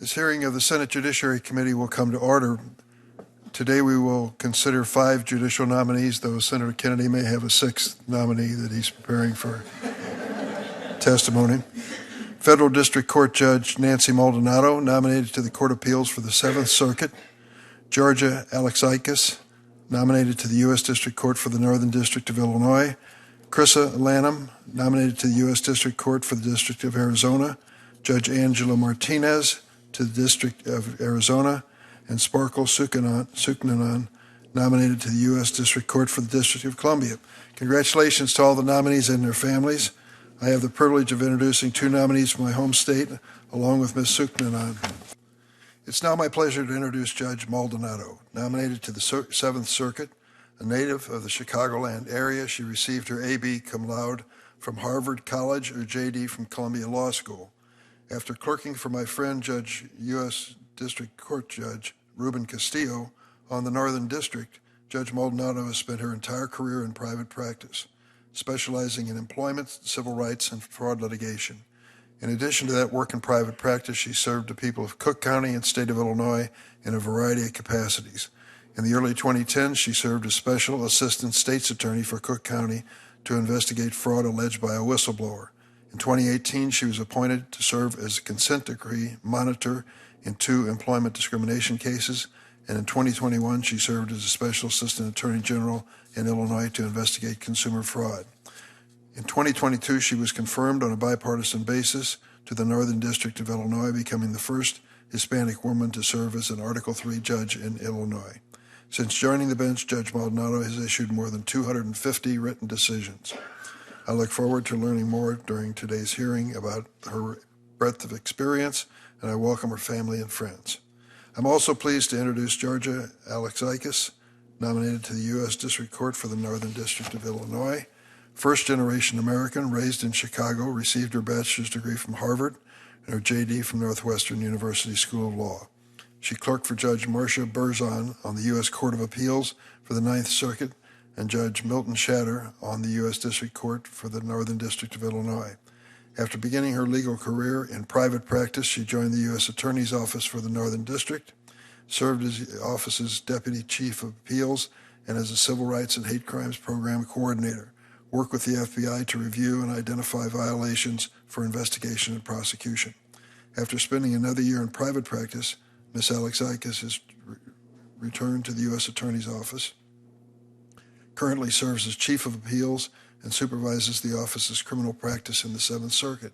This hearing of the Senate Judiciary Committee will come to order. Today we will consider 5 judicial nominees, though Senator Kennedy may have a 6th nominee that he's preparing for testimony. Federal District Court Judge Nancy Maldonado, nominated to the Court of Appeals for the 7th Circuit. Georgia Alexakis, nominated to the U.S. District Court for the Northern District of Illinois. Krissa, Lanham, nominated to the U.S. District Court for the District of Arizona. Judge Angela Martinez, to the District of Arizona, and Sparkle Sooknanan, nominated to the U.S. District Court for the District of Columbia. Congratulations to all the nominees and their families. I have the privilege of introducing 2 nominees from my home state, along with Ms. Sooknanan. It's now my pleasure to introduce Judge Maldonado, nominated to the 7th Circuit. A native of the Chicagoland area, she received her A.B. cum laude from Harvard College or J.D. from Columbia Law School. After clerking for my friend, U.S. District Court Judge Ruben Castillo on the Northern District, Judge Maldonado has spent her entire career in private practice, specializing in employment, civil rights, and fraud litigation. In addition to that work in private practice, she served the people of Cook County and state of Illinois in a variety of capacities. In the early 2010s, she served as Special Assistant State's Attorney for Cook County to investigate fraud alleged by a whistleblower. In 2018, she was appointed to serve as a consent decree monitor in 2 employment discrimination cases, and in 2021, she served as a Special Assistant Attorney General in Illinois to investigate consumer fraud. In 2022, she was confirmed on a bipartisan basis to the Northern District of Illinois, becoming the first Hispanic woman to serve as an Article III judge in Illinois. Since joining the bench, Judge Maldonado has issued more than 250 written decisions. I look forward to learning more during today's hearing about her breadth of experience, and I welcome her family and friends. I'm also pleased to introduce Georgia Alexakis, nominated to the U.S. District Court for the Northern District of Illinois. First-generation American, raised in Chicago, received her bachelor's degree from Harvard and her J.D. from Northwestern University School of Law. She clerked for Judge Marcia Berzon on the U.S. Court of Appeals for the 9th Circuit and Judge Milton Shatter on the U.S. District Court for the Northern District of Illinois. After beginning her legal career in private practice, she joined the U.S. Attorney's Office for the Northern District, served as the office's Deputy Chief of Appeals, and as a Civil Rights and Hate Crimes Program Coordinator, worked with the FBI to review and identify violations for investigation and prosecution. After spending another year in private practice, Ms. Alexakis has returned to the U.S. Attorney's Office, currently serves as Chief of Appeals, and supervises the office's criminal practice in the 7th Circuit.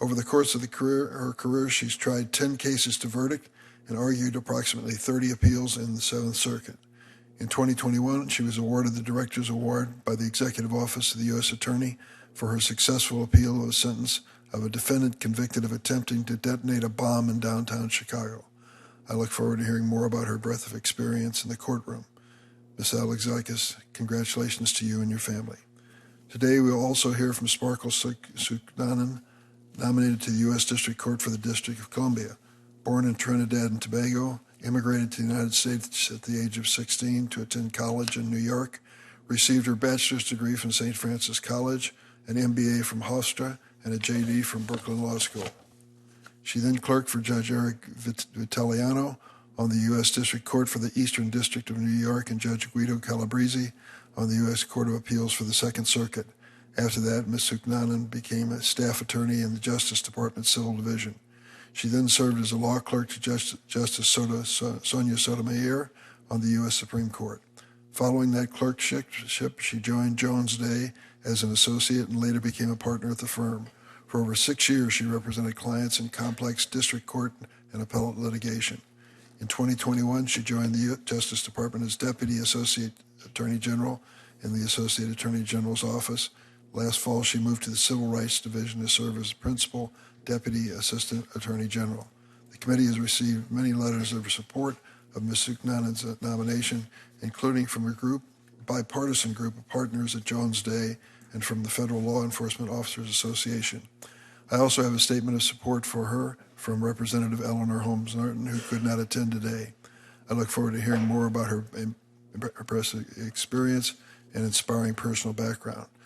Over the course of her career, she's tried 10 cases to verdict and argued approximately 30 appeals in the 7th Circuit. In 2021, she was awarded the Director's Award by the Executive Office of the U.S. Attorney for her successful appeal of a sentence of a defendant convicted of attempting to detonate a bomb in downtown Chicago. I look forward to hearing more about her breadth of experience in the courtroom. Ms. Alexakis, congratulations to you and your family. Today we will also hear from Sparkle Sooknanan, nominated to the U.S. District Court for the District of Columbia. Born in Trinidad and Tobago, immigrated to the United States at the age of 16 to attend college in New York, received her bachelor's degree from St. Francis College, an MBA from Hofstra, and a JD from Brooklyn Law School. She then clerked for Judge Eric Vitaliano on the U.S. District Court for the Eastern District of New York and Judge Guido Calabrese on the U.S. Court of Appeals for the 2nd Circuit. After that, Ms. Sooknanan became a staff attorney in the Justice Department Civil Division. She then served as a law clerk to Justice Sonia Sotomayor on the U.S. Supreme Court. Following that clerkship, she joined Jones Day as an associate and later became a partner at the firm. For over 6 years, she represented clients in complex district court and appellate litigation. In 2021, she joined the Justice Department as Deputy Associate Attorney General in the Associate Attorney General's office. Last fall, she moved to the Civil Rights Division to serve as Principal Deputy Assistant Attorney General. The committee has received many letters of support of Ms. Sooknanan's nomination, including from a bipartisan group of partners at Jones Day and from the Federal Law Enforcement Officers Association. I also have a statement of support for her from Representative Eleanor Holmes Norton, who could not attend today. I look forward to hearing more about her impressive experience and inspiring personal background.